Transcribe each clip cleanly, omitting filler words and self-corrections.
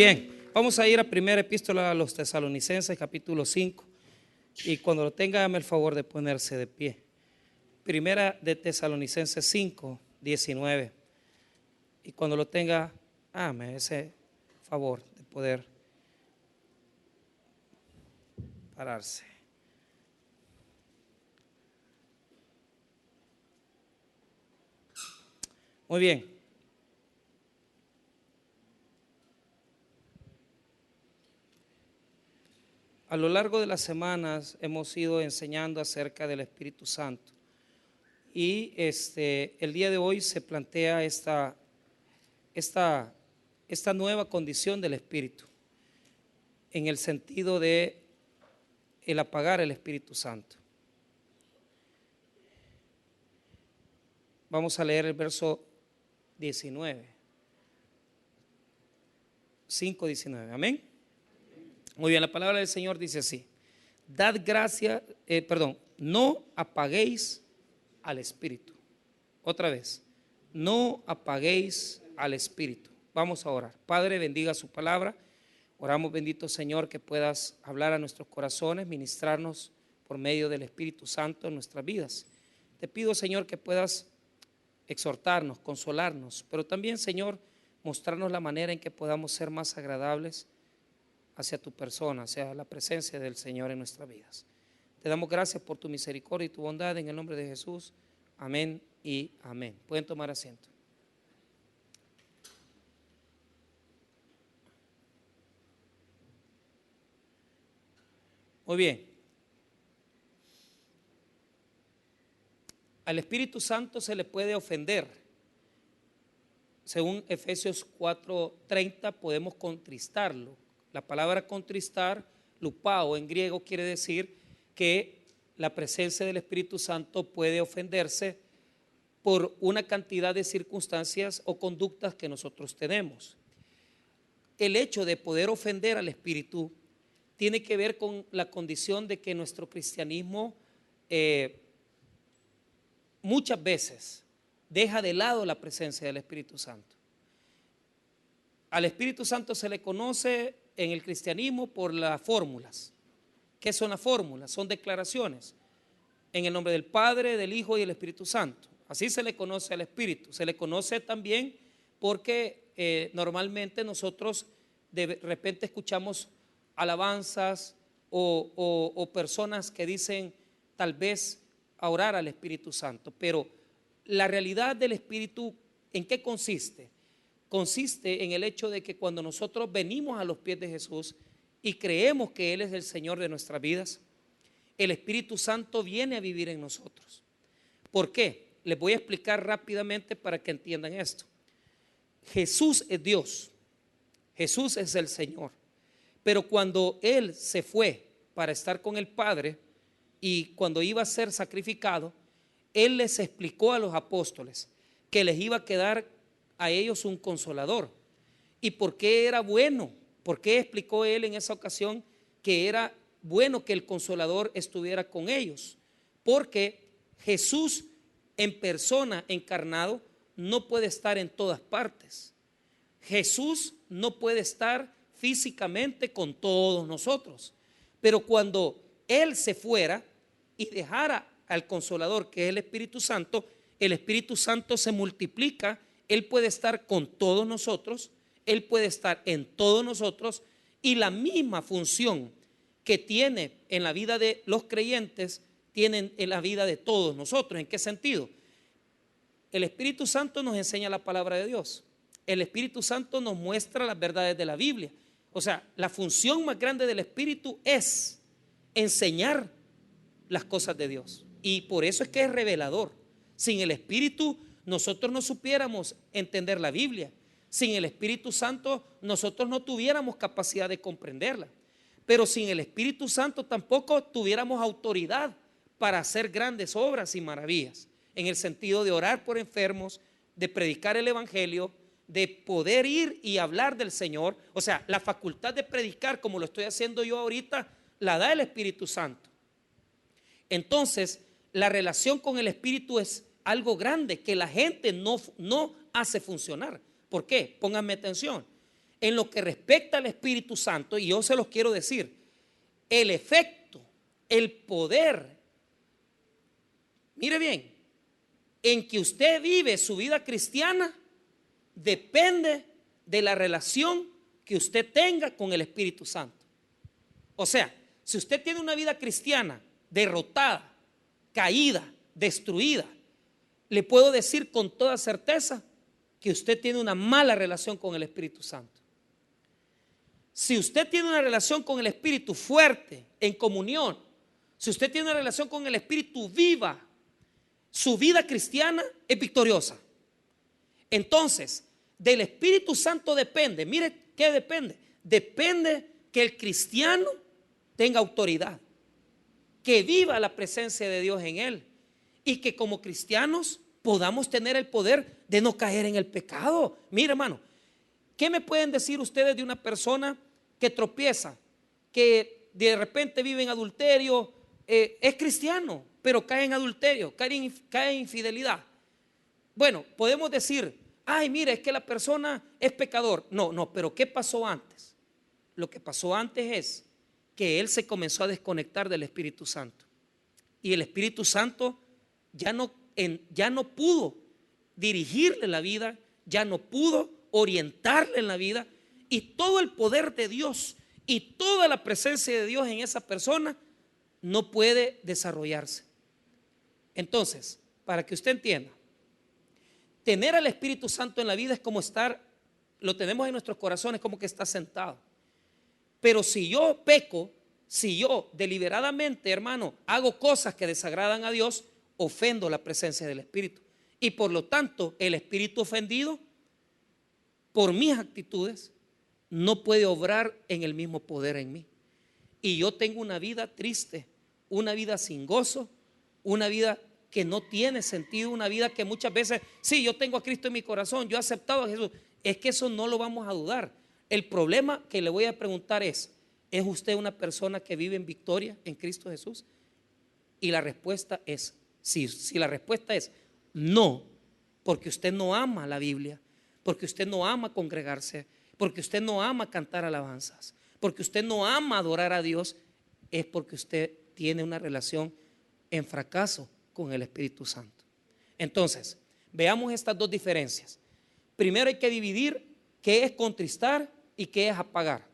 Bien, vamos a ir a primera epístola a los Tesalonicenses, capítulo 5. Y cuando lo tenga, hágame el favor de ponerse de pie. Primera de Tesalonicenses 5, 19. Y cuando lo tenga, hágame ese favor de poder pararse. Muy bien. A lo largo de las semanas hemos ido enseñando acerca del Espíritu Santo. Y el día de hoy se plantea esta nueva condición del Espíritu, en el sentido de el apagar el Espíritu Santo. Vamos a leer el verso 19. 5:19. Amén. Muy bien, la palabra del Señor dice así: dad gracia, no apaguéis al Espíritu. Otra vez, no apaguéis al Espíritu. Vamos a orar. Padre, bendiga su palabra. Oramos, bendito Señor, que puedas hablar a nuestros corazones, ministrarnos por medio del Espíritu Santo en nuestras vidas. Te pido, Señor, que puedas exhortarnos, consolarnos, pero también, Señor, mostrarnos la manera en que podamos ser más agradables hacia tu persona, hacia la presencia del Señor en nuestras vidas. Te damos gracias por tu misericordia y tu bondad en el nombre de Jesús. Amén y amén. Pueden tomar asiento. Muy bien. Al Espíritu Santo se le puede ofender. Según Efesios 4:30, podemos contristarlo. La palabra contristar, lupao en griego, quiere decir que la presencia del Espíritu Santo puede ofenderse por una cantidad de circunstancias o conductas que nosotros tenemos. El hecho de poder ofender al Espíritu tiene que ver con la condición de que nuestro cristianismo muchas veces deja de lado la presencia del Espíritu Santo. Al Espíritu Santo se le conoce en el cristianismo por las fórmulas. ¿Qué son las fórmulas? Son declaraciones. En el nombre del Padre, del Hijo y del Espíritu Santo. Así se le conoce al Espíritu. Se le conoce también porque normalmente nosotros de repente escuchamos alabanzas o personas que dicen tal vez a orar al Espíritu Santo. Pero la realidad del Espíritu, ¿en qué consiste? Consiste en el hecho de que cuando nosotros venimos a los pies de Jesús y creemos que Él es el Señor de nuestras vidas, el Espíritu Santo viene a vivir en nosotros. ¿Por qué? Les voy a explicar rápidamente para que entiendan esto. Jesús es Dios, Jesús es el Señor, pero cuando Él se fue para estar con el Padre y cuando iba a ser sacrificado, Él les explicó a los apóstoles que les iba a quedar a ellos un consolador. ¿Y por qué era bueno? ¿Por qué explicó Él en esa ocasión que era bueno que el consolador estuviera con ellos? Porque Jesús en persona, encarnado, no puede estar en todas partes. Jesús no puede estar físicamente con todos nosotros. Pero cuando Él se fuera y dejara al consolador, que es el Espíritu Santo se multiplica. Él puede estar con todos nosotros, Él puede estar en todos nosotros, y la misma función que tiene en la vida de los creyentes, tienen en la vida de todos nosotros. ¿En qué sentido? El Espíritu Santo nos enseña la palabra de Dios. El Espíritu Santo nos muestra las verdades de la Biblia. O sea, la función más grande del Espíritu es enseñar las cosas de Dios. Y por eso es que es revelador. Sin el Espíritu nosotros no supiéramos entender la Biblia. Sin el Espíritu Santo nosotros no tuviéramos capacidad de comprenderla. Pero sin el Espíritu Santo tampoco tuviéramos autoridad para hacer grandes obras y maravillas. En el sentido de orar por enfermos, de predicar el Evangelio, de poder ir y hablar del Señor. O sea, la facultad de predicar, como lo estoy haciendo yo ahorita, la da el Espíritu Santo. Entonces, la relación con el Espíritu es algo grande que la gente no hace funcionar. ¿Por qué? Pónganme atención. en lo que respecta al Espíritu Santo, y yo se los quiero decir, el efecto, el poder, mire bien, en que usted vive su vida cristiana depende de la relación que usted tenga con el Espíritu Santo. O sea, si usted tiene una vida cristiana derrotada, caída, destruida, le puedo decir con toda certeza que usted tiene una mala relación con el Espíritu Santo. Si usted tiene una relación con el Espíritu fuerte, en comunión, si usted tiene una relación con el Espíritu viva, su vida cristiana es victoriosa. Entonces, del Espíritu Santo depende, mire qué depende. Depende que el cristiano tenga autoridad, que viva la presencia de Dios en él y que como cristianos podamos tener el poder de no caer en el pecado. Mire, hermano, ¿qué me pueden decir ustedes de una persona que tropieza, que de repente vive en adulterio, es cristiano, pero cae en adulterio, cae en infidelidad? Bueno, podemos decir, ay, mira, es que la persona es pecador. No, pero ¿qué pasó antes? Lo que pasó antes es que él se comenzó a desconectar del Espíritu Santo. Y el Espíritu Santo ya no pudo dirigirle la vida, ya no pudo orientarle en la vida. Y todo el poder de Dios y toda la presencia de Dios en esa persona no puede desarrollarse. Entonces, para que usted entienda, tener al Espíritu Santo en la vida es como estar, lo tenemos en nuestros corazones, como que está sentado. Pero si yo peco, si yo deliberadamente, hermano, hago cosas que desagradan a Dios, ofendo la presencia del Espíritu. Y por lo tanto, el Espíritu ofendido por mis actitudes no puede obrar en el mismo poder en mí. Y yo tengo una vida triste, una vida sin gozo, una vida que no tiene sentido, una vida que muchas veces, sí, yo tengo a Cristo en mi corazón, yo he aceptado a Jesús. Es que eso no lo vamos a dudar. El problema que le voy a preguntar ¿es usted una persona que vive en victoria en Cristo Jesús? Y la respuesta es sí. Si la respuesta es no, porque usted no ama la Biblia, porque usted no ama congregarse, porque usted no ama cantar alabanzas, porque usted no ama adorar a Dios, es porque usted tiene una relación en fracaso con el Espíritu Santo. Entonces, veamos estas dos diferencias. Primero hay que dividir qué es contristar y qué es apagar.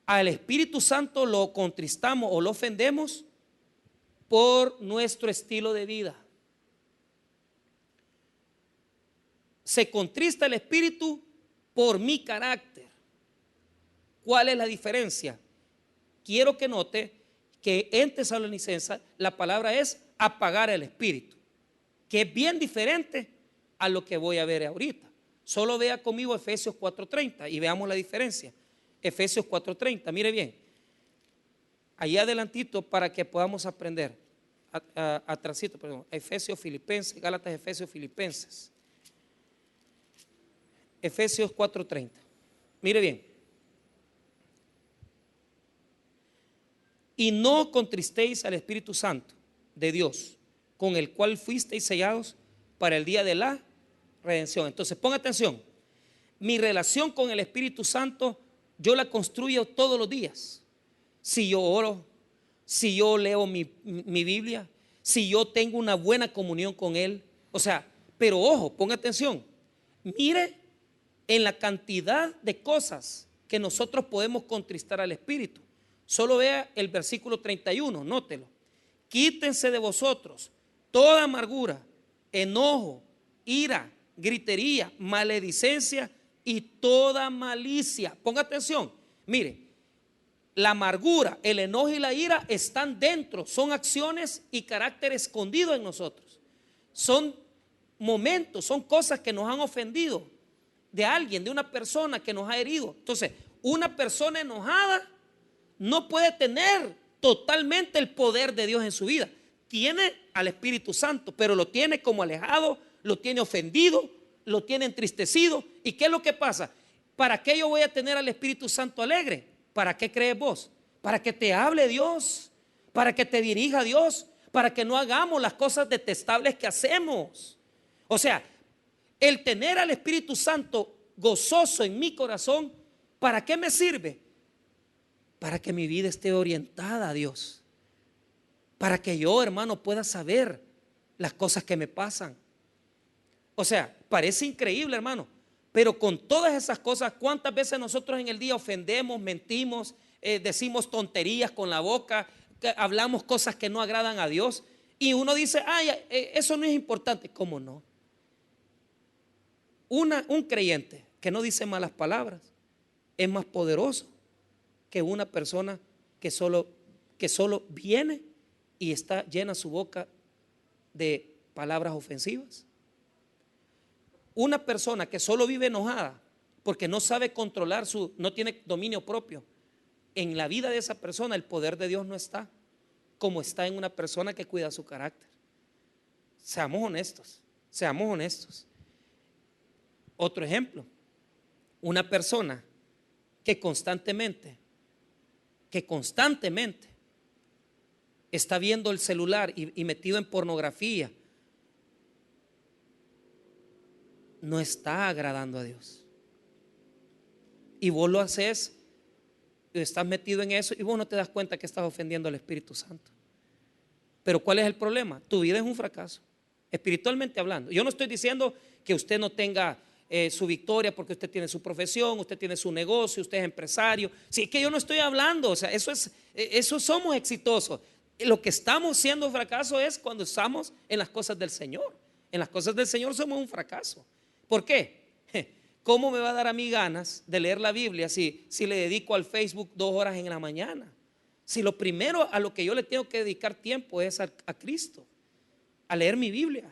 Al Espíritu Santo lo contristamos o lo ofendemos por nuestro estilo de vida. Se contrista el Espíritu por mi carácter. ¿Cuál es la diferencia? Quiero que note que en Tesalonicenses la palabra es apagar el Espíritu, que es bien diferente a lo que voy a ver ahorita. Solo vea conmigo Efesios 4:30 y veamos la diferencia. Efesios 4:30, mire bien, allá adelantito para que podamos aprender. Atrasito, perdón, Efesios, Filipenses, Gálatas, Efesios, Filipenses. Efesios 4:30. Mire bien. Y no contristéis al Espíritu Santo de Dios, con el cual fuisteis sellados para el día de la redención. Entonces, ponga atención. Mi relación con el Espíritu Santo, yo la construyo todos los días. Si yo oro, si yo leo mi Biblia, si yo tengo una buena comunión con Él. O sea, pero ojo, ponga atención. Mire en la cantidad de cosas que nosotros podemos contristar al Espíritu. Solo vea el versículo 31, nótelo. Quítense de vosotros toda amargura, enojo, ira, gritería, maledicencia y toda malicia. Ponga atención. Mire, la amargura, el enojo y la ira están dentro, son acciones y carácter escondido en nosotros. Son momentos, son cosas que nos han ofendido de alguien, de una persona que nos ha herido. Entonces, una persona enojada no puede tener totalmente el poder de Dios en su vida. Tiene al Espíritu Santo, pero lo tiene como alejado, lo tiene ofendido, lo tiene entristecido. ¿Y qué es lo que pasa? ¿Para qué yo voy a tener al Espíritu Santo alegre? ¿Para qué crees vos? Para que te hable Dios, para que te dirija Dios, para que no hagamos las cosas detestables que hacemos. O sea, el tener al Espíritu Santo gozoso en mi corazón ¿Para qué me sirve? Para que mi vida esté orientada a Dios. Para que yo, hermano, pueda saber las cosas que me pasan. O sea, parece increíble, hermano, pero con todas esas cosas, ¿cuántas veces nosotros en el día ofendemos, mentimos, decimos tonterías con la boca, hablamos cosas que no agradan a Dios? Y uno dice, ay, eso no es importante. ¿Cómo no? Un creyente que no dice malas palabras es más poderoso que una persona que solo viene y está llena su boca de palabras ofensivas. Una persona que solo vive enojada porque no sabe controlar no tiene dominio propio, en la vida de esa persona el poder de Dios no está como está en una persona que cuida su carácter. Seamos honestos, seamos honestos. Otro ejemplo, una persona que constantemente está viendo el celular y metido en pornografía, no está agradando a Dios. Y vos lo haces, estás metido en eso y vos no te das cuenta que estás ofendiendo al Espíritu Santo. Pero ¿cuál es el problema? Tu vida es un fracaso, espiritualmente hablando. Yo no estoy diciendo que usted no tenga su victoria porque usted tiene su profesión, usted tiene su negocio, usted es empresario. Sí, es que yo no estoy hablando, o sea, eso somos exitosos. Lo que estamos siendo fracaso es cuando estamos en las cosas del Señor. En las cosas del Señor somos un fracaso. ¿Por qué? ¿Cómo me va a dar a mí ganas de leer la Biblia si le dedico al Facebook 2 horas en la mañana? Si lo primero a lo que yo le tengo que dedicar tiempo es a Cristo, a leer mi Biblia,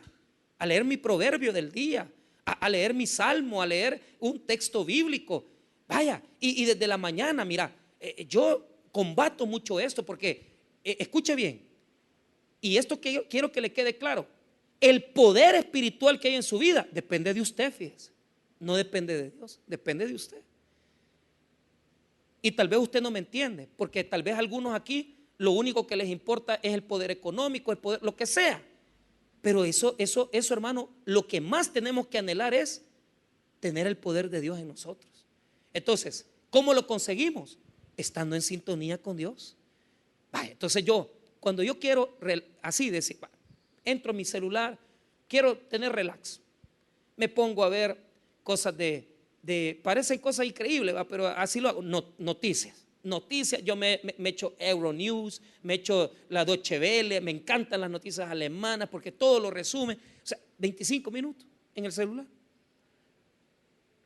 a leer mi proverbio del día, a leer mi salmo, a leer un texto bíblico. Vaya, y desde la mañana, mira, yo combato mucho esto porque, escuche bien, y esto que yo quiero que le quede claro, el poder espiritual que hay en su vida depende de usted, fíjese, no depende de Dios, depende de usted. Y tal vez usted no me entiende, porque tal vez algunos aquí lo único que les importa es el poder económico, el poder, lo que sea. Pero eso, hermano, lo que más tenemos que anhelar es tener el poder de Dios en nosotros. Entonces, ¿cómo lo conseguimos? Estando en sintonía con Dios. Vaya, entonces cuando yo quiero así decir, entro a mi celular, quiero tener relax, me pongo a ver cosas parecen cosas increíbles, pero así lo hago. Noticias, yo me echo Euronews, me echo la Deutsche Welle, me encantan las noticias alemanas porque todo lo resume. O sea, 25 minutos en el celular.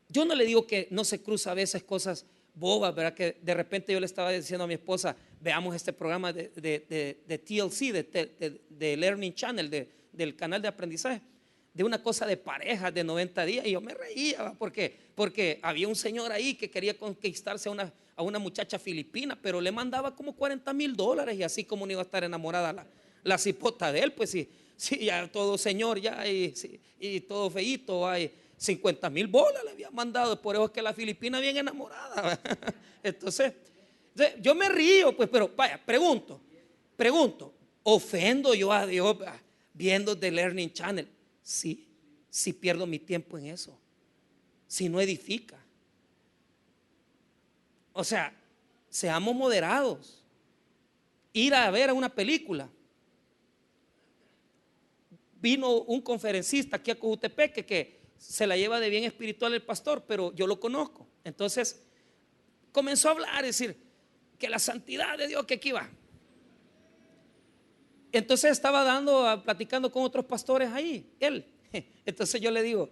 Yo no le digo que no se cruza a veces cosas bobas, ¿verdad? Que de repente yo le estaba diciendo a mi esposa, veamos este programa de TLC, de Learning Channel, del canal de aprendizaje, de una cosa de parejas de 90 días, y yo me reía porque había un señor ahí que quería conquistarse a una muchacha filipina, pero le mandaba como $40,000, y así como no iba a estar enamorada la cipota de él, pues sí, ya todo señor ya y todo feíto, hay $50,000 le había mandado, por eso es que la filipina bien enamorada. Entonces yo me río, pues, pero vaya, pregunto, ¿ofendo yo a Dios viendo The Learning Channel? Sí, si pierdo mi tiempo en eso, si no edifica. O sea, seamos moderados. Ir a ver a una película. Vino un conferencista aquí a Cojutepeque que se la lleva de bien espiritual el pastor, pero yo lo conozco. Entonces comenzó a hablar, decir que la santidad de Dios, que aquí va. Entonces estaba platicando con otros pastores ahí, él. Entonces yo le digo,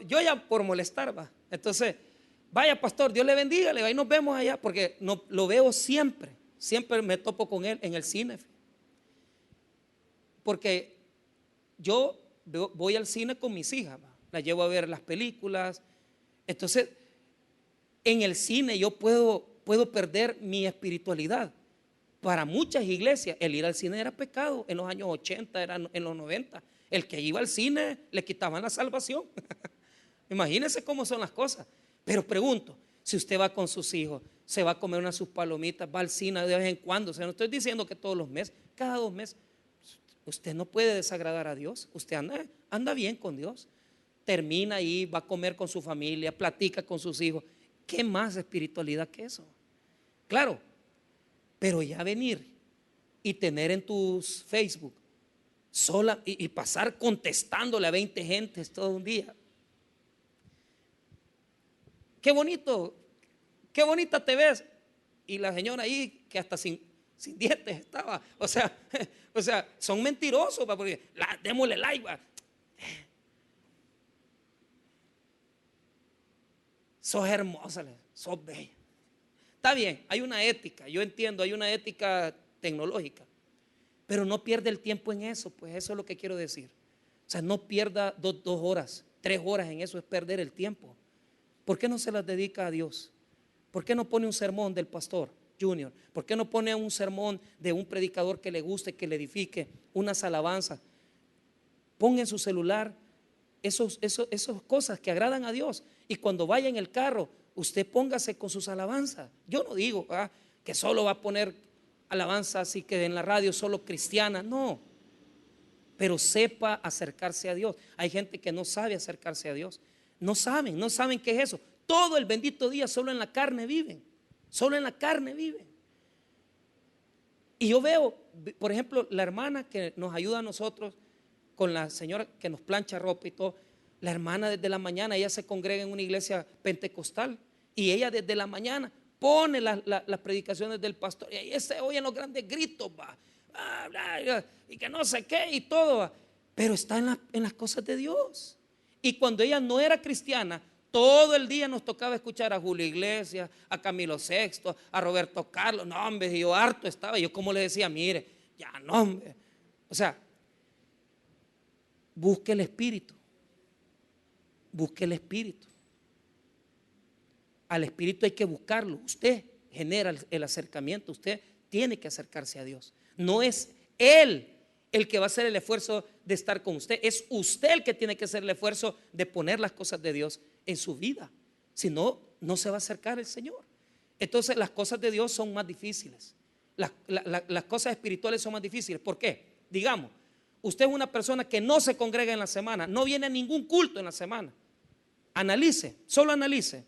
yo ya por molestar, va. Entonces, vaya pastor, Dios le bendiga, ahí nos vemos allá, porque no, lo veo siempre me topo con él en el cine. Porque yo voy al cine con mis hijas, va. Las llevo a ver las películas. Entonces, en el cine yo puedo perder mi espiritualidad. Para muchas iglesias el ir al cine era pecado. En los años 80, en los 90, el que iba al cine le quitaban la salvación. Imagínense cómo son las cosas. Pero pregunto, si usted va con sus hijos, se va a comer unas sus palomitas, va al cine de vez en cuando, o sea, no estoy diciendo que todos los meses, cada 2 meses, usted no puede desagradar a Dios. Usted anda bien con Dios. Termina ahí, va a comer con su familia, platica con sus hijos. ¿Qué más espiritualidad que eso? Claro, pero ya venir y tener en tus Facebook sola y pasar contestándole a 20 gentes todo un día. Qué bonito, qué bonita te ves. Y la señora ahí que hasta sin dientes estaba. O sea, son mentirosos, porque démosle like. Sos hermosa, sos bella. Está bien, hay una ética, yo entiendo, hay una ética tecnológica, pero no pierde el tiempo en eso, pues eso es lo que quiero decir. O sea, no pierda 2 horas, 3 horas en eso, es perder el tiempo. ¿Por qué no se las dedica a Dios? ¿Por qué no pone un sermón del pastor Junior? ¿Por qué no pone un sermón de un predicador que le guste, que le edifique, unas alabanzas? Ponga en su celular esas cosas que agradan a Dios, y cuando vaya en el carro, usted póngase con sus alabanzas. Yo no digo que solo va a poner alabanzas y que en la radio solo cristiana, no, pero sepa acercarse a Dios. Hay gente que no sabe acercarse a Dios, no saben qué es eso. Todo el bendito día solo en la carne viven, solo en la carne viven. Y yo veo, por ejemplo, la hermana que nos ayuda a nosotros con la señora que nos plancha ropa y todo. La hermana desde la mañana, ella se congrega en una iglesia pentecostal, y ella desde la mañana pone las predicaciones del pastor, y ahí se oyen los grandes gritos, y que no sé qué y todo, pero está en las cosas de Dios. Y cuando ella no era cristiana, todo el día nos tocaba escuchar a Julio Iglesias, a Camilo Sexto, a Roberto Carlos. No, hombre, yo harto estaba. Yo como le decía, mire, ya no, hombre. O sea, busque el Espíritu. Busque el Espíritu. Al Espíritu hay que buscarlo. Usted genera el acercamiento. Usted tiene que acercarse a Dios. No es Él el que va a hacer el esfuerzo de estar con usted. Es usted el que tiene que hacer el esfuerzo de poner las cosas de Dios en su vida. Si no, no se va a acercar el Señor. Entonces las cosas de Dios son más difíciles. Las cosas espirituales son más difíciles. ¿Por qué? Digamos, usted es una persona que no se congrega en la semana, no viene a ningún culto en la semana. Analice, solo analice.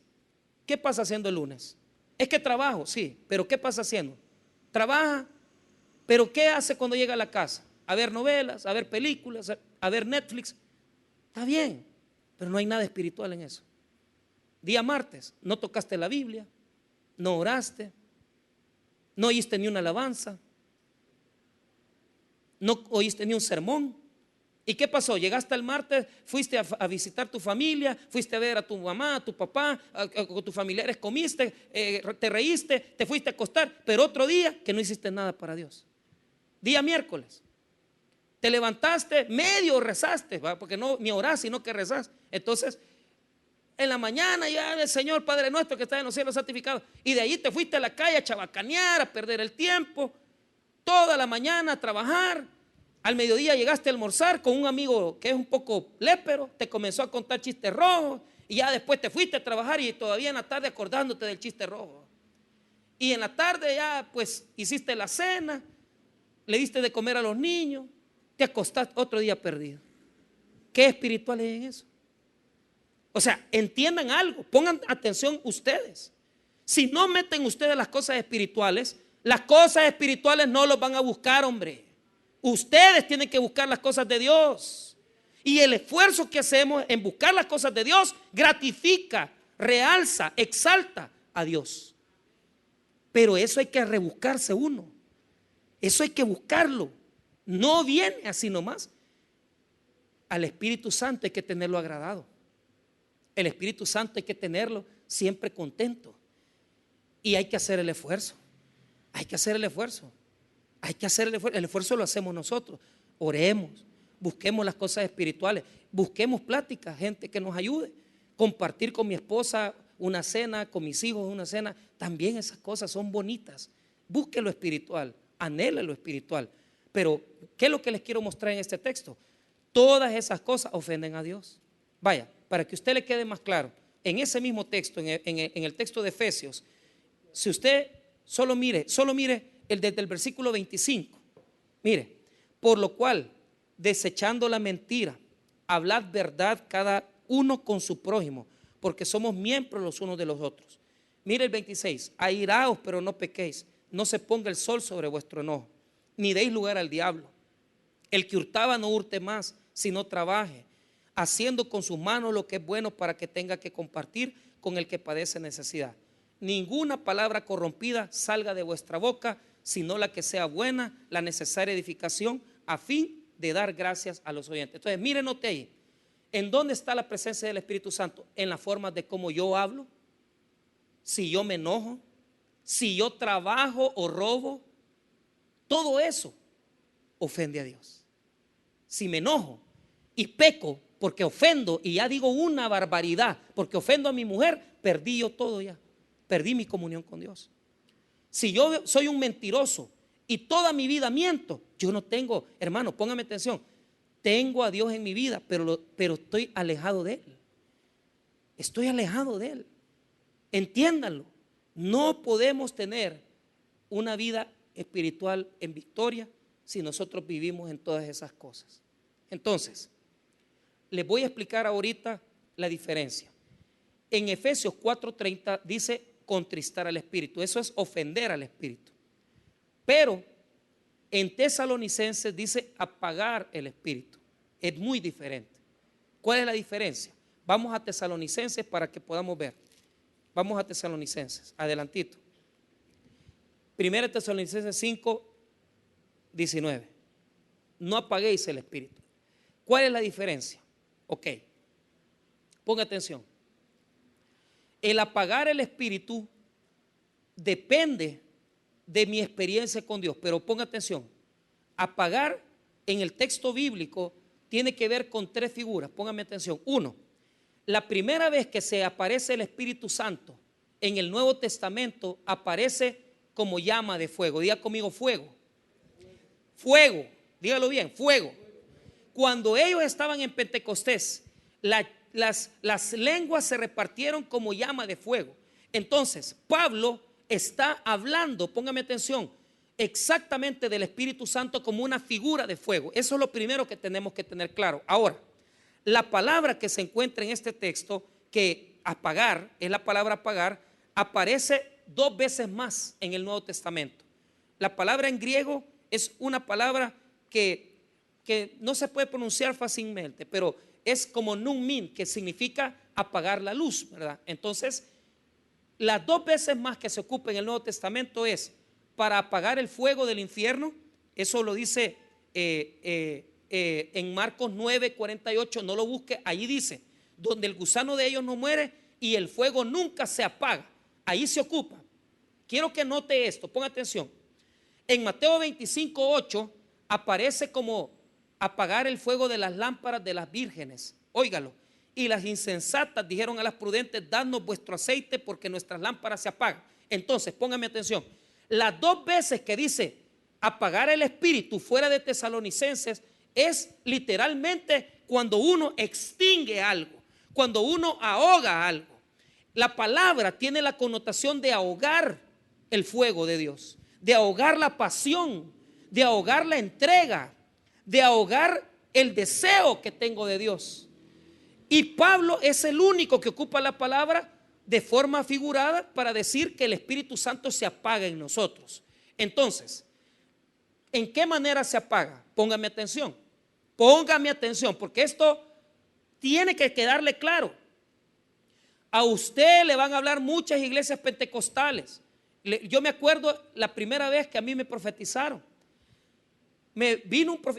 ¿Qué pasa haciendo el lunes? Es que trabajo, sí, pero ¿qué pasa haciendo? Trabaja, pero ¿qué hace cuando llega a la casa? A ver novelas, a ver películas, a ver Netflix. Está bien, pero no hay nada espiritual en eso. Día martes, no tocaste la Biblia, no oraste, no oíste ni una alabanza, no oíste ni un sermón. ¿Y qué pasó? Llegaste el martes, fuiste a visitar tu familia, fuiste a ver a tu mamá, a tu papá, con tus familiares, comiste, te reíste, te fuiste a acostar, pero otro día que no hiciste nada para Dios. Día miércoles, te levantaste, medio rezaste, ¿va? Porque no ni orás, sino que rezás. Entonces, en la mañana ya el Señor Padre nuestro que está en los cielos santificado, y de ahí te fuiste a la calle a chabacanear, a perder el tiempo, toda la mañana a trabajar. Al mediodía llegaste a almorzar con un amigo que es un poco lépero, te comenzó a contar chistes rojos, y ya después te fuiste a trabajar y todavía en la tarde acordándote del chiste rojo. Y en la tarde ya pues hiciste la cena, le diste de comer a los niños, te acostaste, otro día perdido. ¿Qué espiritual es en eso? O sea, entiendan algo, pongan atención ustedes. Si no meten ustedes las cosas espirituales no los van a buscar, hombre. Ustedes tienen que buscar las cosas de Dios. Y el esfuerzo que hacemos en buscar las cosas de Dios gratifica, realza, exalta a Dios. Pero eso hay que rebuscarse uno. Eso hay que buscarlo. No viene así nomás. Al Espíritu Santo hay que tenerlo agradado. El Espíritu Santo hay que tenerlo siempre contento. Y hay que hacer el esfuerzo. Hay que hacer el esfuerzo. Hay que hacer el esfuerzo lo hacemos nosotros. Oremos, busquemos las cosas espirituales, busquemos pláticas, gente que nos ayude. Compartir con mi esposa una cena, con mis hijos una cena, también esas cosas son bonitas. Busque lo espiritual, anhele lo espiritual. Pero, ¿qué es lo que les quiero mostrar en este texto? Todas esas cosas ofenden a Dios. Vaya, para que a usted le quede más claro, en ese mismo texto, en el texto de Efesios, si usted solo mire desde el versículo 25, mire, por lo cual, desechando la mentira, hablad verdad cada uno con su prójimo, porque somos miembros los unos de los otros. Mire el 26, airaos pero no pequéis, no se ponga el sol sobre vuestro enojo, ni deis lugar al diablo. El que hurtaba no hurte más, sino trabaje, haciendo con sus manos lo que es bueno para que tenga que compartir con el que padece necesidad. Ninguna palabra corrompida salga de vuestra boca, sino la que sea buena, la necesaria edificación, a fin de dar gracias a los oyentes. Entonces, miren, note ahí, ¿en dónde está la presencia del Espíritu Santo? En la forma de cómo yo hablo, si yo me enojo, si yo trabajo o robo, todo eso ofende a Dios. Si me enojo y peco porque ofendo y ya digo una barbaridad, porque ofendo a mi mujer, perdí yo todo ya, perdí mi comunión con Dios. Si yo soy un mentiroso y toda mi vida miento, yo no tengo, hermano, póngame atención, tengo a Dios en mi vida, pero estoy alejado de Él. Estoy alejado de Él. Entiéndanlo. No podemos tener una vida espiritual en victoria si nosotros vivimos en todas esas cosas. Entonces, les voy a explicar ahorita la diferencia. En Efesios 4:30 dice contristar al Espíritu. Eso es ofender al Espíritu. Pero en Tesalonicenses dice apagar el Espíritu. Es muy diferente. ¿Cuál es la diferencia? Vamos a Tesalonicenses para que podamos ver. Vamos a Tesalonicenses, adelantito. 1 Tesalonicenses 5:19. No apaguéis el Espíritu. ¿Cuál es la diferencia? Ok, ponga atención. El apagar el Espíritu depende de mi experiencia con Dios, pero ponga atención. Apagar en el texto bíblico tiene que ver con tres figuras, póngame atención. Uno, la primera vez que se aparece el Espíritu Santo en el Nuevo Testamento aparece como llama de fuego. Diga conmigo fuego. Fuego, dígalo bien, fuego. Cuando ellos estaban en Pentecostés, las lenguas se repartieron como llama de fuego. Entonces, Pablo está hablando, póngame atención, exactamente del Espíritu Santo como una figura de fuego. Eso es lo primero que tenemos que tener claro. Ahora, la palabra que se encuentra en este texto, que apagar, es la palabra apagar, aparece 2 veces más en el Nuevo Testamento. La palabra en griego es una palabra que no se puede pronunciar fácilmente, pero es como nun min, que significa apagar la luz, ¿verdad? Entonces, las 2 veces más que se ocupa en el Nuevo Testamento es para apagar el fuego del infierno. Eso lo dice en Marcos 9:48, no lo busque, ahí dice, donde el gusano de ellos no muere y el fuego nunca se apaga, ahí se ocupa. Quiero que note esto, ponga atención. En Mateo 25:8 aparece como apagar el fuego de las lámparas de las vírgenes. Óigalo. Y las insensatas dijeron a las prudentes: dadnos vuestro aceite porque nuestras lámparas se apagan. Entonces, póngame atención. Las 2 veces que dice apagar el Espíritu fuera de Tesalonicenses es literalmente cuando uno extingue algo, cuando uno ahoga algo. La palabra tiene la connotación de ahogar el fuego de Dios, de ahogar la pasión, de ahogar la entrega, de ahogar el deseo que tengo de Dios. Y Pablo es el único que ocupa la palabra de forma figurada para decir que el Espíritu Santo se apaga en nosotros. Entonces, ¿en qué manera se apaga? Póngame atención, porque esto tiene que quedarle claro. A usted le van a hablar muchas iglesias pentecostales. Yo me acuerdo la primera vez que a mí me profetizaron.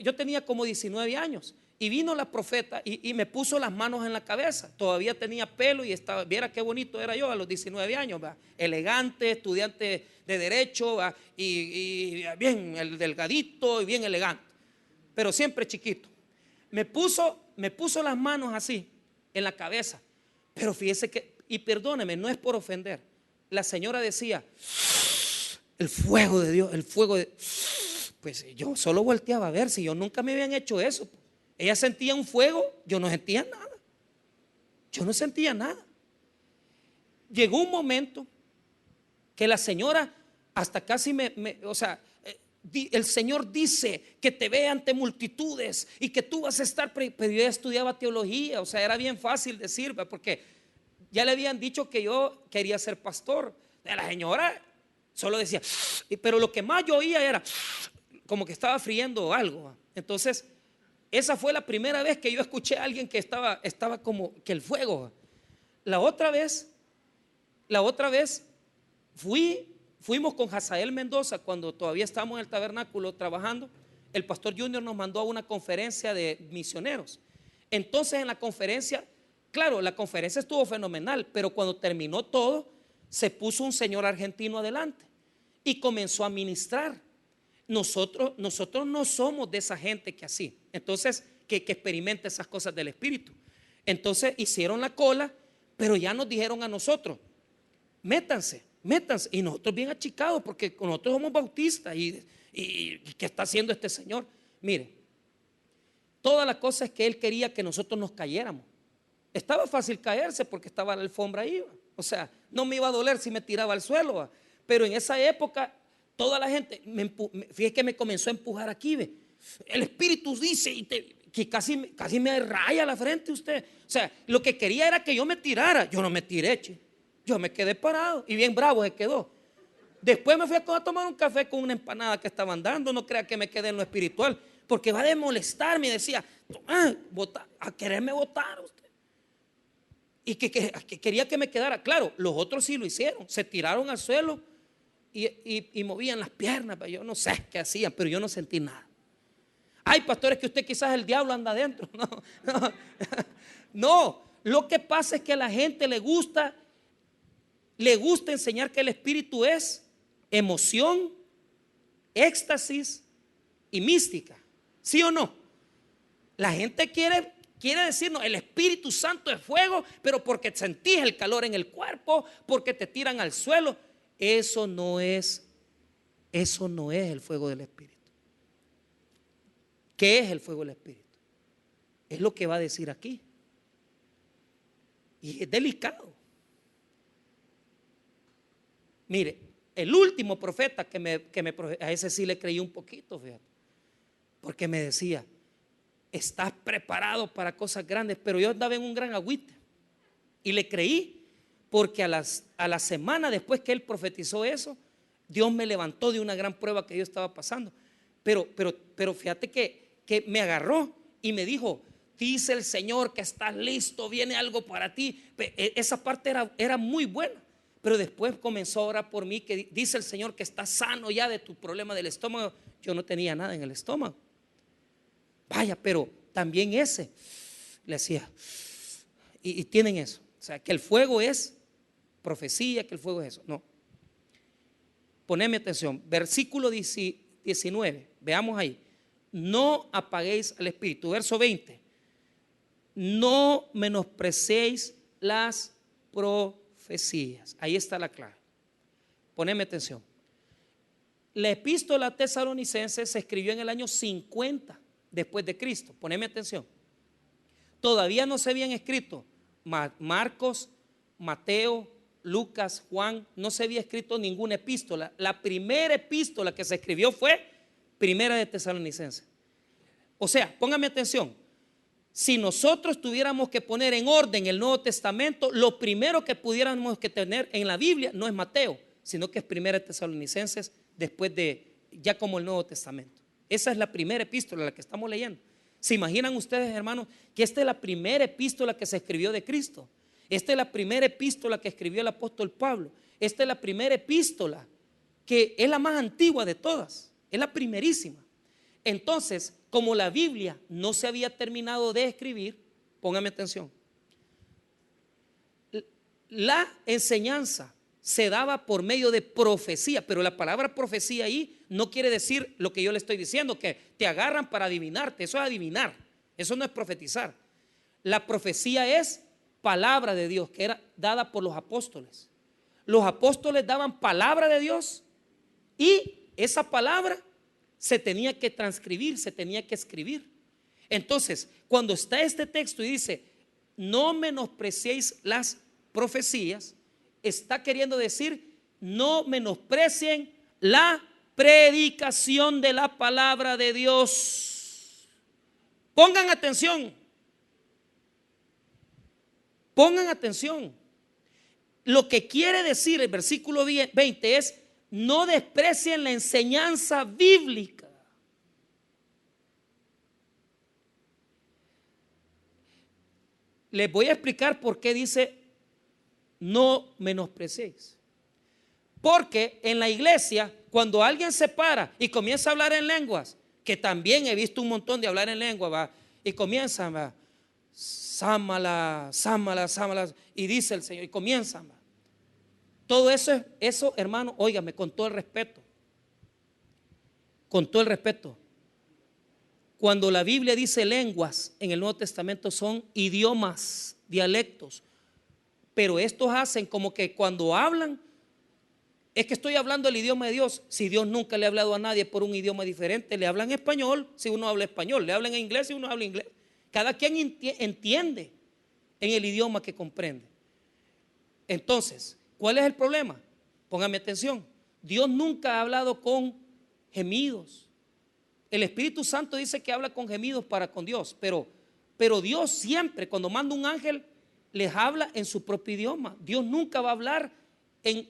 Yo tenía como 19 años y vino la profeta y me puso las manos en la cabeza. Todavía tenía pelo y estaba, viera qué bonito era yo a los 19 años, ¿va? Elegante, estudiante de derecho, ¿va? Y bien el delgadito y bien elegante, pero siempre chiquito. Me puso las manos así en la cabeza, pero fíjese que, y perdóneme, no es por ofender, la señora decía: el fuego de Dios, el fuego de... Pues yo solo volteaba a ver si yo nunca me habían hecho eso. Ella sentía un fuego, yo no sentía nada. Yo no sentía nada. Llegó un momento que la señora hasta casi el Señor dice que te ve ante multitudes y que tú vas a estar, pero yo ya estudiaba teología, o sea, era bien fácil decir, porque ya le habían dicho que yo quería ser pastor. La señora solo decía, pero lo que más yo oía era como que estaba friendo algo. Entonces, esa fue la primera vez que yo escuché a alguien que estaba como que el fuego. La otra vez fuimos con Hazael Mendoza cuando todavía estábamos en el tabernáculo trabajando. El pastor Junior nos mandó a una conferencia de misioneros. Entonces en la conferencia, claro, la conferencia estuvo fenomenal, pero cuando terminó todo, se puso un señor argentino adelante y comenzó a ministrar. Nosotros no somos de esa gente que así, entonces que experimenta esas cosas del Espíritu. Entonces hicieron la cola, pero ya nos dijeron a nosotros, métanse. Y nosotros bien achicados, porque nosotros somos bautistas. ¿Y qué está haciendo este señor? Mire, toda la cosa es que él quería que nosotros nos cayéramos. Estaba fácil caerse porque estaba la alfombra ahí. O sea, no me iba a doler si me tiraba al suelo. Pero en esa época, toda la gente, fíjate que me comenzó a empujar aquí. ¿Ve? El Espíritu dice que casi me raya la frente usted. O sea, lo que quería era que yo me tirara. Yo no me tiré, che. Yo me quedé parado y bien bravo se quedó. Después me fui a tomar un café con una empanada que estaban dando. No crea que me quedé en lo espiritual, porque va a molestarme. Y decía, a quererme votar usted. Y que quería que me quedara. Claro, los otros sí lo hicieron. Se tiraron al suelo y movían las piernas. Yo no sé qué hacían, pero yo no sentí nada. Ay, pastores, que usted quizás el diablo anda adentro. No, lo que pasa es que a la gente le gusta enseñar que el Espíritu es emoción, éxtasis y mística. ¿Sí o no? La gente quiere decirnos, el Espíritu Santo es fuego, pero porque sentís el calor en el cuerpo, porque te tiran al suelo. Eso no es el fuego del Espíritu. ¿Qué es el fuego del Espíritu? Es lo que va a decir aquí. Y es delicado. Mire, el último profeta a ese sí le creí un poquito, fíjate, porque me decía, estás preparado para cosas grandes, pero yo andaba en un gran agüite y le creí, porque a la semana después que él profetizó eso, Dios me levantó de una gran prueba que yo estaba pasando. Pero fíjate que me agarró y me dijo, dice el Señor que estás listo, viene algo para ti. Esa parte era muy buena. Pero después comenzó a orar por mí, que dice el Señor que está sano ya de tu problema del estómago. Yo no tenía nada en el estómago. Vaya, pero también ese le hacía. Y tienen eso. O sea, que el fuego es profecía, que el fuego es eso. No. Poneme atención. Versículo 19. Veamos ahí. No apaguéis al Espíritu. Verso 20. No menospreciéis las profecías. Ahí está la clave. Poneme atención. La epístola a Tesalonicenses se escribió en el año 50 después de Cristo. Poneme atención. Todavía no se habían escrito Marcos, Mateo, Lucas, Juan. No se había escrito ninguna epístola. La primera epístola que se escribió fue Primera de Tesalonicenses. O sea, póngame atención. Si nosotros tuviéramos que poner en orden el Nuevo Testamento, lo primero que pudiéramos que tener en la Biblia no es Mateo, sino que es Primera de Tesalonicenses, después de ya como el Nuevo Testamento. Esa es la primera epístola, la que estamos leyendo. ¿Se imaginan ustedes, hermanos, que esta es la primera epístola que se escribió de Cristo? Esta es la primera epístola que escribió el apóstol Pablo. Esta es la primera epístola que es la más antigua de todas, es la primerísima. Entonces, como la Biblia no se había terminado de escribir, póngame atención, la enseñanza se daba por medio de profecía, pero la palabra profecía ahí no quiere decir lo que yo le estoy diciendo, que te agarran para adivinarte. Eso es adivinar, eso no es profetizar. La profecía es palabra de Dios que era dada por los apóstoles. Los apóstoles daban palabra de Dios y esa palabra se tenía que transcribir, se tenía que escribir. Entonces, cuando está este texto y dice, no menospreciéis las profecías, está queriendo decir, no menosprecien la predicación de la palabra de Dios. Pongan atención. Pongan atención. Lo que quiere decir el versículo 20 es: no desprecien la enseñanza bíblica. Les voy a explicar por qué dice no menospreciéis. Porque en la iglesia, cuando alguien se para y comienza a hablar en lenguas, que también he visto un montón de hablar en lengua, va, y comienzan, va, sámala, sámala, sámala, y dice el Señor, y comienzan, va. Todo eso, hermano, óigame, con todo el respeto, cuando la Biblia dice lenguas en el Nuevo Testamento son idiomas, dialectos, pero estos hacen como que cuando hablan, es que estoy hablando el idioma de Dios. Si Dios nunca le ha hablado a nadie por un idioma diferente, le hablan español si uno habla español, le hablan en inglés si uno habla inglés. Cada quien entiende en el idioma que comprende. Entonces, ¿cuál es el problema? Póngame atención. Dios nunca ha hablado con gemidos. El Espíritu Santo dice que habla con gemidos para con Dios, pero Dios siempre, cuando manda un ángel, les habla en su propio idioma. Dios nunca va a hablar en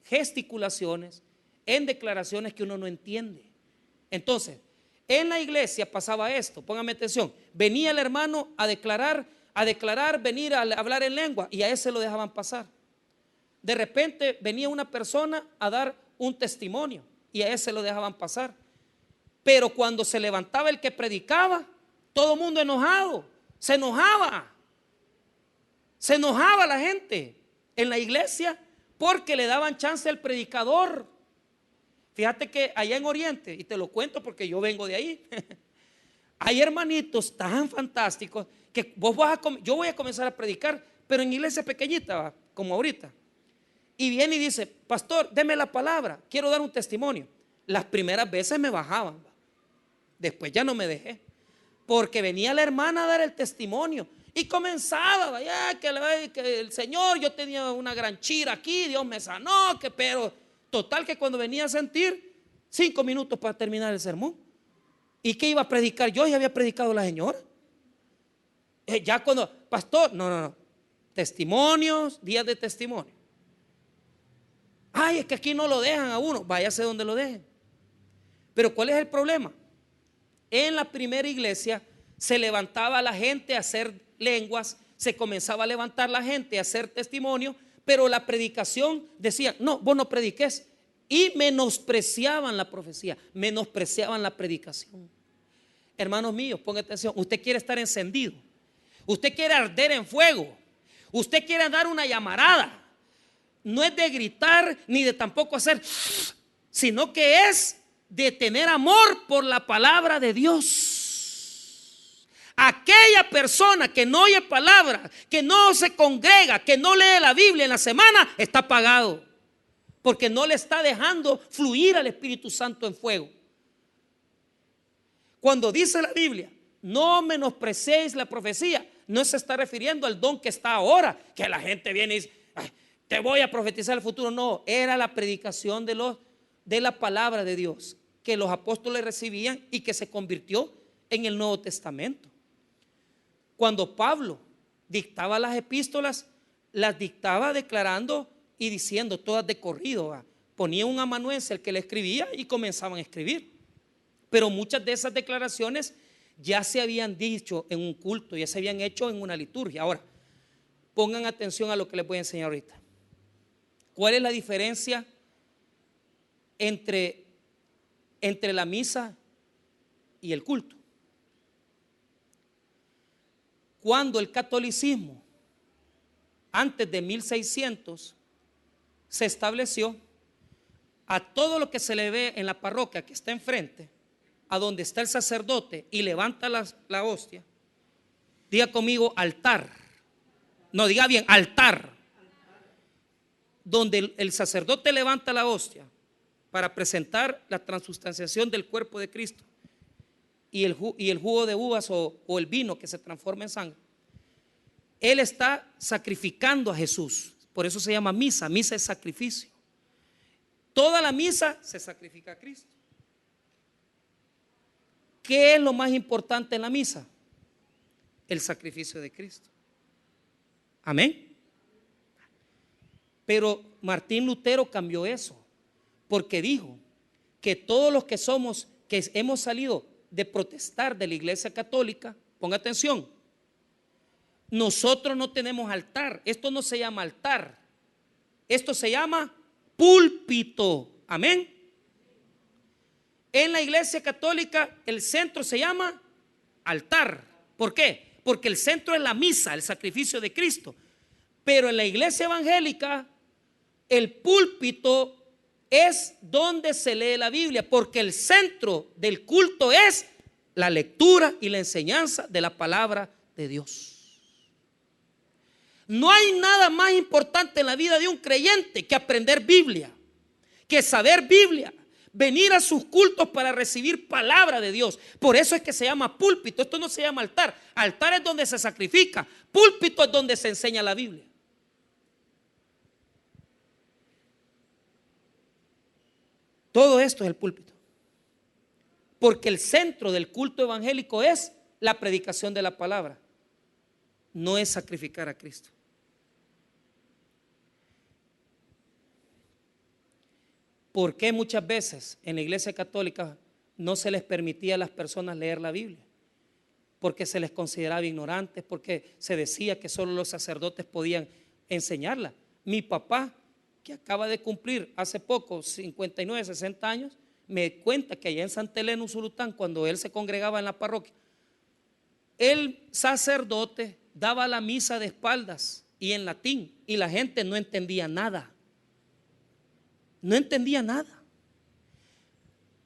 gesticulaciones, en declaraciones que uno no entiende. Entonces, en la iglesia pasaba esto, póngame atención. Venía el hermano a declarar, venir a hablar en lengua, y a ese lo dejaban pasar. De repente venía una persona a dar un testimonio, y a ese lo dejaban pasar. Pero cuando se levantaba el que predicaba, todo el mundo enojado, se enojaba la gente en la iglesia, porque le daban chance al predicador. Fíjate que allá en Oriente, y te lo cuento porque yo vengo de ahí, hay hermanitos tan fantásticos que yo voy a comenzar a predicar, pero en iglesia pequeñita, como ahorita. Y viene y dice: pastor, deme la palabra, quiero dar un testimonio. Las primeras veces me bajaban, después ya no me dejé, porque venía la hermana a dar el testimonio y comenzaba, vaya, que el Señor, yo tenía una gran chira aquí, Dios me sanó, pero total que cuando venía a sentir, 5 minutos para terminar el sermón. ¿Y qué iba a predicar yo? Ya había predicado la señora. Ya cuando, pastor, no, testimonios, días de testimonio. Ay, es que aquí no lo dejan a uno, váyase donde lo dejen. Pero ¿cuál es el problema? En la primera iglesia se levantaba la gente a hacer lenguas, se comenzaba a levantar la gente a hacer testimonio, pero la predicación decía: no, vos no prediques. Y menospreciaban la profecía, menospreciaban la predicación. Hermanos míos, pongan atención. Usted quiere estar encendido, usted quiere arder en fuego, usted quiere dar una llamarada. No es de gritar ni de tampoco hacer, sino que es de tener amor por la palabra de Dios. Aquella persona que no oye palabra, que no se congrega, que no lee la Biblia en la semana, está apagado, porque no le está dejando fluir al Espíritu Santo en fuego. Cuando dice la Biblia: no menospreciéis la profecía, no se está refiriendo al don que está ahora, que la gente viene y dice: te voy a profetizar el futuro. No, era la predicación de la palabra de Dios que los apóstoles recibían y que se convirtió en el Nuevo Testamento. Cuando Pablo dictaba las epístolas, las dictaba declarando y diciendo todas de corrido. Ponía un amanuense el que le escribía y comenzaban a escribir. Pero muchas de esas declaraciones ya se habían dicho en un culto, ya se habían hecho en una liturgia. Ahora, pongan atención a lo que les voy a enseñar ahorita. ¿Cuál es la diferencia entre la misa y el culto? Cuando el catolicismo, antes de 1600, se estableció, a todo lo que se le ve en la parroquia que está enfrente, a donde está el sacerdote y levanta la hostia, diga conmigo: altar. No, diga bien, altar. Donde el sacerdote levanta la hostia para presentar la transustanciación del cuerpo de Cristo y el jugo de uvas o el vino que se transforma en sangre, él está sacrificando a Jesús. Por eso se llama misa. Misa es sacrificio. Toda la misa se sacrifica a Cristo. ¿Qué es lo más importante en la misa? El sacrificio de Cristo. Amén. Pero Martín Lutero cambió eso, porque dijo que todos los que hemos salido de protestar de la Iglesia Católica, ponga atención, nosotros no tenemos altar. Esto no se llama altar, esto se llama púlpito. Amén. En la Iglesia Católica el centro se llama altar. ¿Por qué? Porque el centro es la misa, el sacrificio de Cristo. Pero en la Iglesia evangélica el púlpito es donde se lee la Biblia, porque el centro del culto es la lectura y la enseñanza de la palabra de Dios. No hay nada más importante en la vida de un creyente que aprender Biblia, que saber Biblia, venir a sus cultos para recibir palabra de Dios. Por eso es que se llama púlpito. Esto no se llama altar. Altar es donde se sacrifica, púlpito es donde se enseña la Biblia. Todo esto es el púlpito, porque el centro del culto evangélico es la predicación de la palabra, no es sacrificar a Cristo. ¿Por qué muchas veces en la Iglesia Católica no se les permitía a las personas leer la Biblia? Porque se les consideraba ignorantes, porque se decía que solo los sacerdotes podían enseñarla. Mi papá, que acaba de cumplir hace poco 59, 60 años, me cuenta que allá en Santa Elena, Usulután, cuando él se congregaba en la parroquia, el sacerdote daba la misa de espaldas y en latín, y la gente no entendía nada. No entendía nada.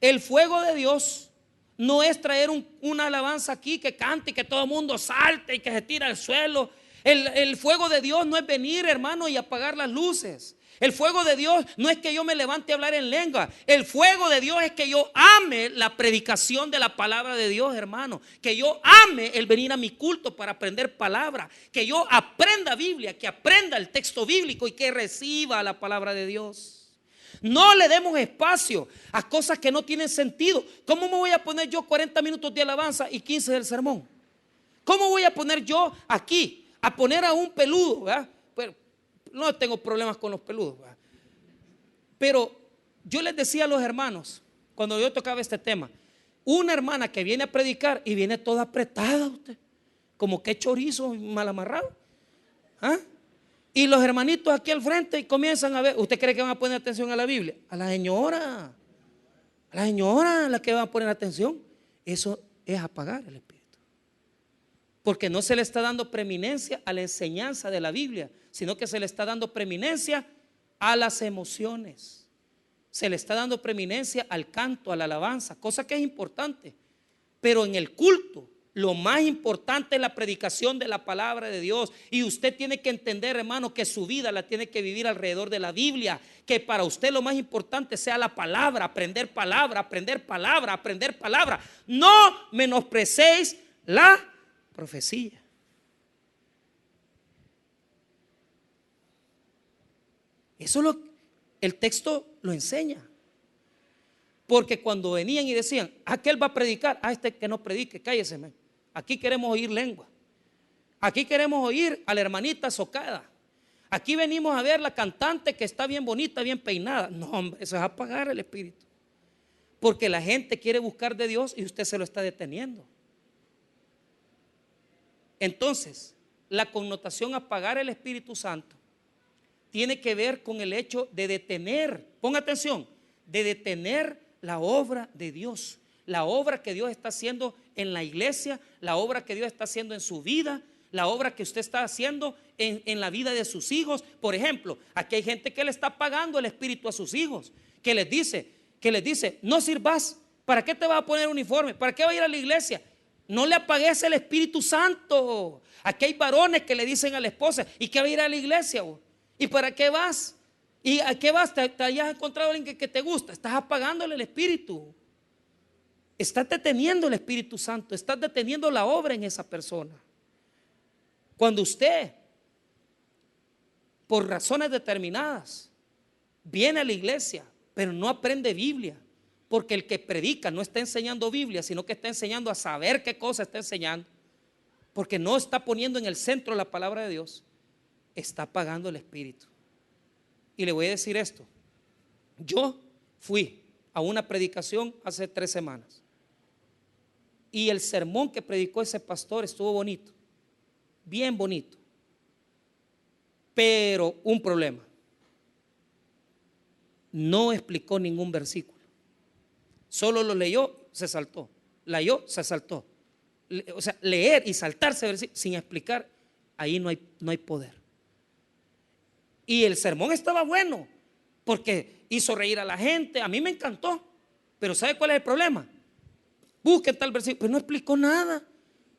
El fuego de Dios no es traer una alabanza aquí que cante y que todo el mundo salte y que se tire al suelo. El fuego de Dios no es venir, hermano, y apagar las luces. El fuego de Dios no es que yo me levante a hablar en lengua. El fuego de Dios es que yo ame la predicación de la palabra de Dios, hermano. Que yo ame el venir a mi culto para aprender palabra. Que yo aprenda Biblia, que aprenda el texto bíblico y que reciba la palabra de Dios. No le demos espacio a cosas que no tienen sentido. ¿Cómo me voy a poner yo 40 minutos de alabanza y 15 del sermón? ¿Cómo voy a poner yo aquí a poner a un peludo, ¿verdad? Pero no tengo problemas con los peludos, ¿verdad? Pero yo les decía a los hermanos, cuando yo tocaba este tema, una hermana que viene a predicar y viene toda apretada, usted, como que chorizo mal amarrado, ¿ah? Y los hermanitos aquí al frente y comienzan a ver. ¿Usted cree que van a poner atención a la Biblia? A la señora la que va a poner atención. Eso es apagar el espíritu, porque no se le está dando preeminencia a la enseñanza de la Biblia, sino que se le está dando preeminencia a las emociones, se le está dando preeminencia al canto, a la alabanza, cosa que es importante. Pero en el culto lo más importante es la predicación de la palabra de Dios. Y usted tiene que entender, hermano, que su vida la tiene que vivir alrededor de la Biblia. Que para usted lo más importante sea la palabra, aprender palabra, aprender palabra, aprender palabra. No menosprecéis la profecía. Eso el texto lo enseña. Porque cuando venían y decían, aquel va a predicar, este que no predique, cállese, man. Aquí queremos oír lengua. Aquí queremos oír a la hermanita Socada. Aquí venimos a ver la cantante que está bien bonita, bien peinada. No, hombre, eso es apagar el espíritu. Porque la gente quiere buscar de Dios y usted se lo está deteniendo. Entonces, la connotación apagar el Espíritu Santo tiene que ver con el hecho de detener, ponga atención, de detener la obra de Dios. La obra que Dios está haciendo en la iglesia, la obra que Dios está haciendo en su vida, la obra que usted está haciendo en la vida de sus hijos. Por ejemplo, aquí hay gente que le está apagando el espíritu a sus hijos, que les dice, no sirvas, ¿para qué te vas a poner uniforme? ¿Para qué vas a ir a la iglesia? No le apagues el Espíritu Santo. Aquí hay varones que le dicen a la esposa, ¿y qué va a ir a la iglesia? ¿Y para qué vas? ¿Y a qué vas? ¿Te hayas encontrado a alguien que te gusta? Estás apagándole el espíritu. Estás deteniendo el Espíritu Santo, estás deteniendo la obra en esa persona. Cuando usted, por razones determinadas, viene a la iglesia, pero no aprende Biblia, porque el que predica no está enseñando Biblia, sino que está enseñando a saber qué cosa está enseñando, porque no está poniendo en el centro la palabra de Dios, está apagando el espíritu. Y le voy a decir esto. Yo fui a una predicación hace 3 semanas. Y el sermón que predicó ese pastor estuvo bonito, bien bonito. Pero un problema. No explicó ningún versículo. Solo lo leyó, se saltó. Leyó, se saltó. O sea, leer y saltarse versículos sin explicar, ahí no hay poder. Y el sermón estaba bueno, porque hizo reír a la gente. A mí me encantó. Pero ¿sabe cuál es el problema? Busquen tal versículo, pero no explicó nada.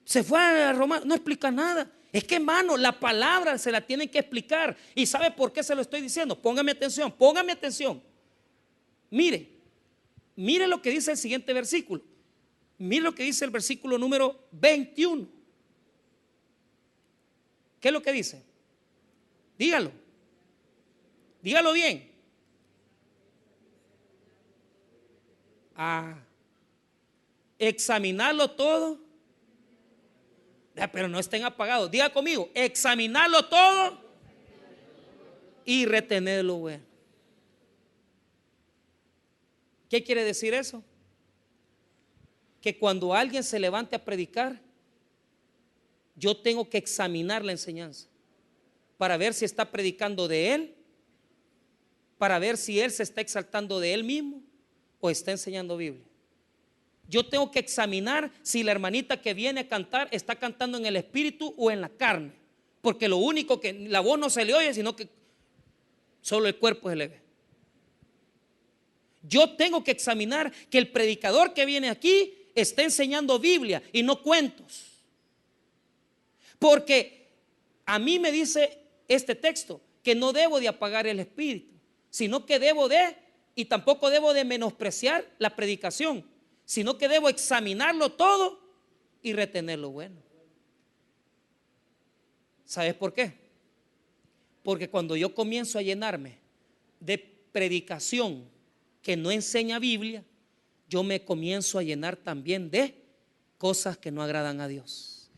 Se fue a Roma, no explica nada. Es que, hermano, la palabra se la tienen que explicar. ¿Y sabe por qué se lo estoy diciendo? Póngame atención, póngame atención. Mire lo que dice el siguiente versículo. Mire lo que dice el versículo número 21. ¿Qué es lo que dice? Dígalo. Dígalo bien. Examinarlo todo. Pero no estén apagados. Diga conmigo, examinarlo todo y retenerlo bueno. ¿Qué quiere decir eso? Que cuando alguien se levante a predicar, yo tengo que examinar la enseñanza para ver si está predicando de él, para ver si él se está exaltando de él mismo o está enseñando Biblia. Yo tengo que examinar si la hermanita que viene a cantar está cantando en el espíritu o en la carne, porque lo único que la voz no se le oye, sino que solo el cuerpo se le ve. Yo tengo que examinar que el predicador que viene aquí está enseñando Biblia y no cuentos, porque a mí me dice este texto que no debo de apagar el espíritu, sino que debo de, y tampoco debo de menospreciar la predicación, sino que debo examinarlo todo y retener lo bueno. ¿Sabes por qué? Porque cuando yo comienzo a llenarme de predicación que no enseña Biblia, yo me comienzo a llenar también de cosas que no agradan a Dios.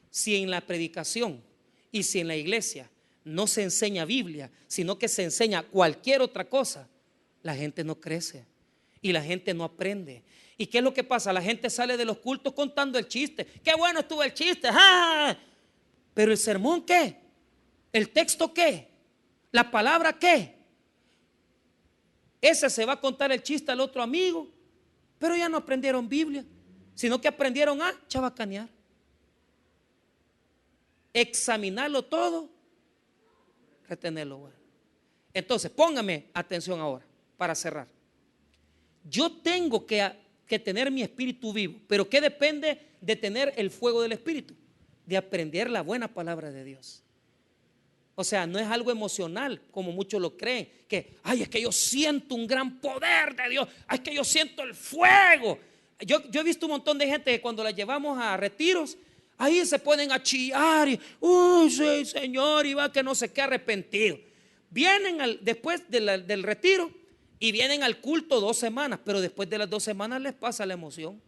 Si en la predicación y si en la iglesia no se enseña Biblia, sino que se enseña cualquier otra cosa, la gente no crece y la gente no aprende. ¿Y qué es lo que pasa? La gente sale de los cultos contando el chiste. ¡Qué bueno estuvo el chiste! ¡Ah! Pero el sermón, ¿qué? ¿El texto qué? ¿La palabra qué? Ese se va a contar el chiste al otro amigo, pero ya no aprendieron Biblia, sino que aprendieron a chabacanear. Examinarlo todo, retenerlo bueno. Entonces, póngame atención ahora para cerrar. Yo tengo que tener mi espíritu vivo, pero ¿qué depende de tener el fuego del espíritu? De aprender la buena palabra de Dios. O sea, no es algo emocional como muchos lo creen, que ay, es que yo siento un gran poder de Dios, ay, es que yo siento el fuego. Yo he visto un montón de gente que cuando la llevamos a retiros, ahí se ponen a chillar y uy, sí, Señor, y va que no sé qué, arrepentido. Vienen después del retiro y vienen al culto 2 semanas, pero después de las 2 semanas les pasa la emoción.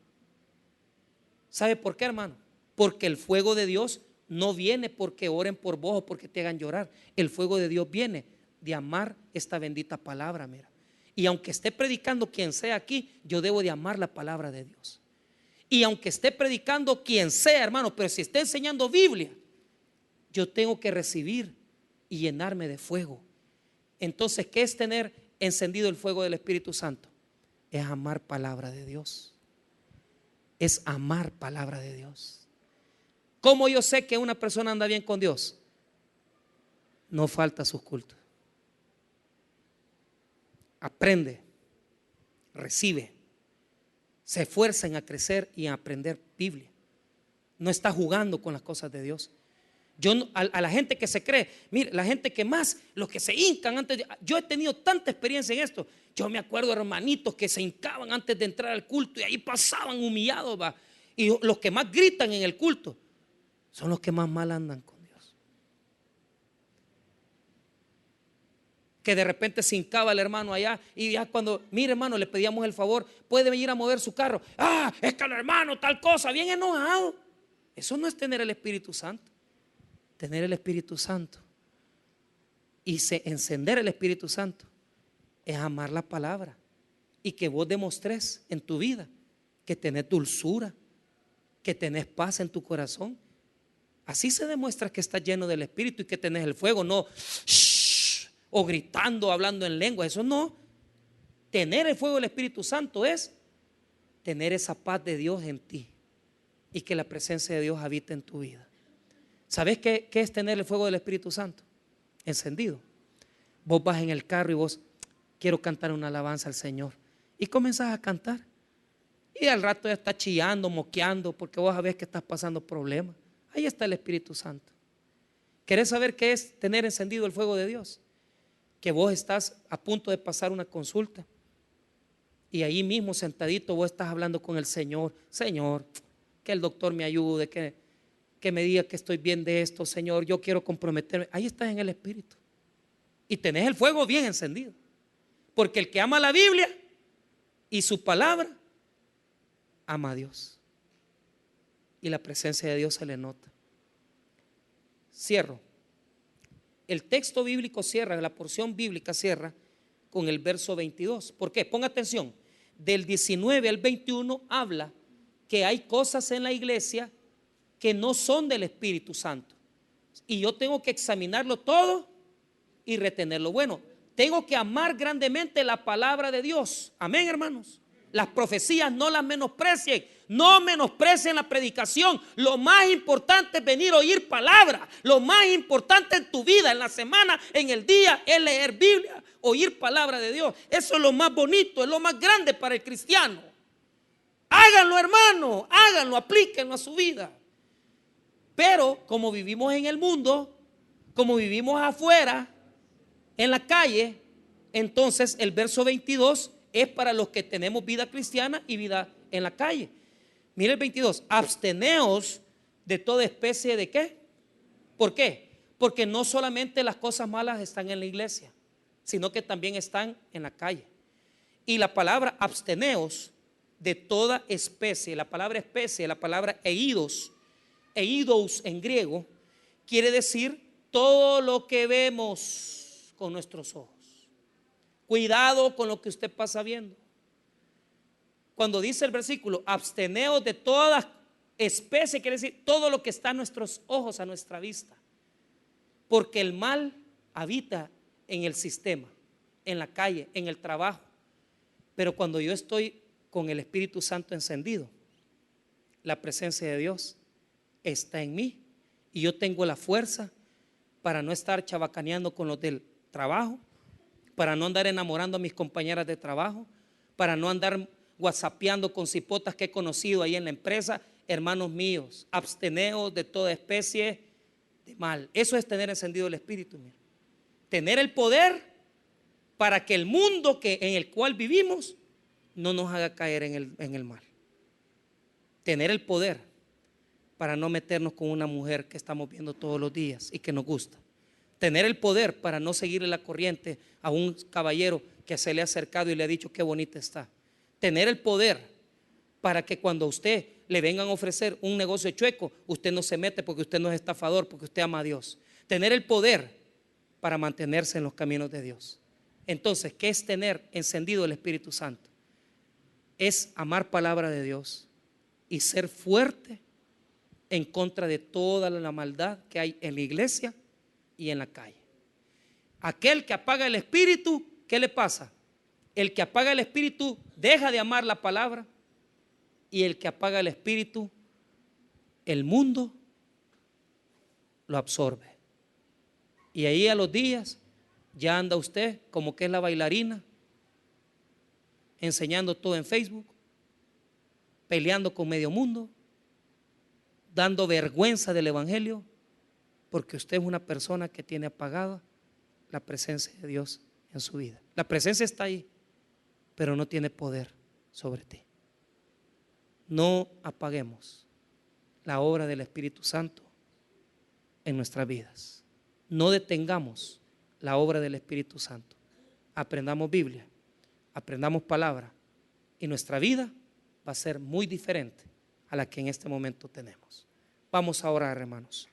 ¿Sabe por qué, hermano? Porque el fuego de Dios no viene porque oren por vos o porque te hagan llorar. El fuego de Dios viene de amar esta bendita palabra, mira. Y aunque esté predicando quien sea aquí, yo debo de amar la palabra de Dios. Y aunque esté predicando quien sea, hermano, pero si esté enseñando Biblia, yo tengo que recibir y llenarme de fuego. Entonces, ¿qué es tener encendido el fuego del Espíritu Santo? Es amar palabra de Dios. Es amar palabra de Dios. ¿Cómo yo sé que una persona anda bien con Dios? No falta sus cultos. Aprende, recibe, se esfuerzan a crecer y a aprender Biblia. No está jugando con las cosas de Dios. A la gente que se cree, mire, la gente que más, los que se hincan antes yo he tenido tanta experiencia en esto. Yo me acuerdo de hermanitos que se hincaban antes de entrar al culto y ahí pasaban humillados, va. Y los que más gritan en el culto son los que más mal andan con Dios. Que de repente se hincaba el hermano allá y ya cuando, mire hermano, le pedíamos el favor, puede venir a mover su carro. Ah, es que el hermano tal cosa, bien enojado. Eso no es tener el Espíritu Santo. Tener el Espíritu Santo Y encender el Espíritu Santo es amar la palabra y que vos demostres en tu vida que tenés dulzura, que tenés paz en tu corazón. Así se demuestra que estás lleno del Espíritu y que tenés el fuego, no o gritando, hablando en lengua. Eso no. Tener el fuego del Espíritu Santo es tener esa paz de Dios en ti y que la presencia de Dios habite en tu vida. ¿Sabes qué es tener el fuego del Espíritu Santo encendido? Vos vas en el carro y vos, quiero cantar una alabanza al Señor, y comenzás a cantar y al rato ya estás chillando, moqueando porque vos sabés que estás pasando problemas. Ahí está el Espíritu Santo. ¿Querés saber qué es tener encendido el fuego de Dios? Que vos estás a punto de pasar una consulta y ahí mismo sentadito vos estás hablando con el Señor. Señor, que el doctor me ayude, que me diga que estoy bien de esto. Señor, yo quiero comprometerme. Ahí estás en el Espíritu y tenés el fuego bien encendido, porque el que ama la Biblia y su palabra ama a Dios y la presencia de Dios se le nota. Cierro. El texto bíblico cierra, la porción bíblica cierra con el verso 22. ¿Por qué? Ponga atención. Del 19 al 21 habla que hay cosas en la iglesia que no son del Espíritu Santo. Y yo tengo que examinarlo todo y retenerlo. Bueno, tengo que amar grandemente la palabra de Dios. Amén, hermanos. Las profecías no las menosprecien. No menosprecien la predicación. Lo más importante es venir a oír palabra. Lo más importante en tu vida, en la semana, en el día, es leer Biblia, oír palabra de Dios. Eso es lo más bonito, es lo más grande para el cristiano. Háganlo, hermano, háganlo, aplíquenlo a su vida. Pero como vivimos en el mundo, como vivimos afuera, en la calle, entonces el verso 22 es para los que tenemos vida cristiana y vida en la calle. Mire el 22, absteneos de toda especie de ¿qué? ¿Por qué? Porque no solamente las cosas malas están en la iglesia, sino que también están en la calle. Y la palabra absteneos de toda especie, la palabra especie, la palabra eidos en griego, quiere decir todo lo que vemos con nuestros ojos. Cuidado con lo que usted pasa viendo. Cuando dice el versículo, absteneos de toda especie, quiere decir todo lo que está a nuestros ojos, a nuestra vista. Porque el mal habita en el sistema, en la calle, en el trabajo. Pero cuando yo estoy con el Espíritu Santo encendido, la presencia de Dios está en mí y yo tengo la fuerza para no estar chabacaneando con los del trabajo, para no andar enamorando a mis compañeras de trabajo, para no andar whatsappeando con cipotas que he conocido ahí en la empresa. Hermanos míos, absteneos de toda especie de mal. Eso es tener encendido el Espíritu, mira. Tener el poder para que el mundo en el cual vivimos no nos haga caer en el mal. Tener el poder para no meternos con una mujer que estamos viendo todos los días y que nos gusta. Tener el poder para no seguirle la corriente a un caballero que se le ha acercado y le ha dicho qué bonita está. Tener el poder para que cuando a usted le vengan a ofrecer un negocio chueco, usted no se mete porque usted no es estafador, porque usted ama a Dios. Tener el poder para mantenerse en los caminos de Dios. Entonces, ¿qué es tener encendido el Espíritu Santo? Es amar palabra de Dios y ser fuerte en contra de toda la maldad que hay en la iglesia y en la calle. Aquel que apaga el Espíritu, ¿qué le pasa? El que apaga el Espíritu deja de amar la palabra, y el que apaga el Espíritu, el mundo lo absorbe. Y ahí a los días ya anda usted como que es la bailarina, enseñando todo en Facebook, peleando con medio mundo, dando vergüenza del Evangelio, porque usted es una persona que tiene apagada la presencia de Dios en su vida. La presencia está ahí, pero no tiene poder sobre ti. No apaguemos la obra del Espíritu Santo en nuestras vidas. No detengamos la obra del Espíritu Santo. Aprendamos Biblia, aprendamos palabra, y nuestra vida va a ser muy diferente a la que en este momento tenemos. Vamos a orar, hermanos.